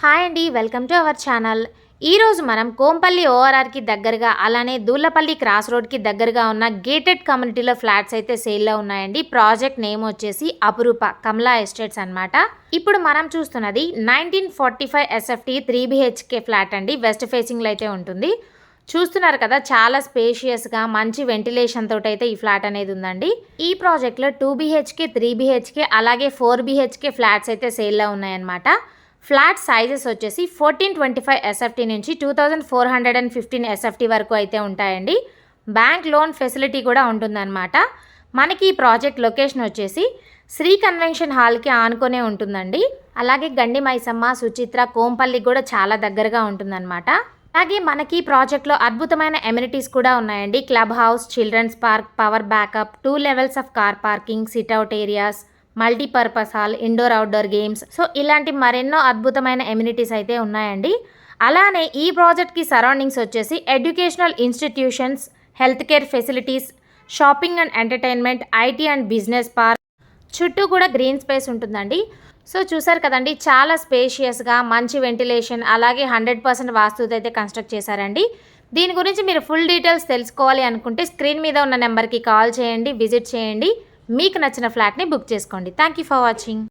Hi అండి, welcome to our channel. ఈరోజు మనం కోంపల్లి ఓఆర్ఆర్కి దగ్గరగా అలానే దూళ్ళపల్లి క్రాస్ రోడ్కి దగ్గరగా ఉన్న గేటెడ్ కమ్యూనిటీలో ఫ్లాట్స్ అయితే సేల్లో ఉన్నాయండి. ప్రాజెక్ట్ నేమ్ వచ్చేసి అపురూప కమలా ఎస్టేట్స్ అనమాట. ఇప్పుడు మనం చూస్తున్నది 1945 ఎస్ఎఫ్టీ 3BHK ఫ్లాట్ అండి. వెస్ట్ ఫేసింగ్లో అయితే ఉంటుంది. చూస్తున్నారు కదా, చాలా స్పేషియస్గా మంచి వెంటిలేషన్ తోటి అయితే ఈ ఫ్లాట్ అనేది ఉందండి. ఈ ప్రాజెక్ట్లో 2BHK 3BHK అలాగే 4BHK ఫ్లాట్స్ అయితే సేల్లో ఉన్నాయన్నమాట. ఫ్లాట్ సైజెస్ వచ్చేసి 1425 ఎస్ఎఫ్టీ నుంచి 2415 ఎస్ఎఫ్టీ వరకు అయితే ఉంటాయండి. బ్యాంక్ లోన్ ఫెసిలిటీ కూడా ఉంటుందన్నమాట. మనకి ఈ ప్రాజెక్ట్ లొకేషన్ వచ్చేసి శ్రీ కన్వెన్షన్ హాల్కి ఆనుకొనే ఉంటుందండి. అలాగే గండి మైసమ్మ, సుచిత్ర, కోంపల్లి కూడా చాలా దగ్గరగా ఉంటుందన్నమాట. అలాగే మనకి ఈ ప్రాజెక్ట్లో అద్భుతమైన ఎమ్యూనిటీస్ కూడా ఉన్నాయండి. Club house, children's park, power backup, 2 levels of car parking, sit out areas, multipurpose hall, indoor outdoor games, so ఇలాంటి మరెన్నో అద్భుతమైన ఎమ్యూనిటీస్ అయితే ఉన్నాయండి. అలానే ఈ ప్రాజెక్ట్కి సరౌండింగ్స్ వచ్చేసి educational institutions, health care facilities, shopping and entertainment, IT and business park, చుట్టూ కూడా గ్రీన్ స్పేస్ ఉంటుందండి. సో చూసారు కదండి, చాలా స్పేషియస్గా మంచి వెంటిలేషన్ అలాగే 100% వాస్తుతో అయితే కన్స్ట్రక్ట్ చేశారండి. దీని గురించి మీరు ఫుల్ డీటెయిల్స్ తెలుసుకోవాలి అనుకుంటే స్క్రీన్ మీద ఉన్న నెంబర్కి కాల్ చేయండి, విజిట్ చేయండి. మీకు నచ్చిన ఫ్లాట్ని బుక్ చేసుకోండి. Thank you for watching.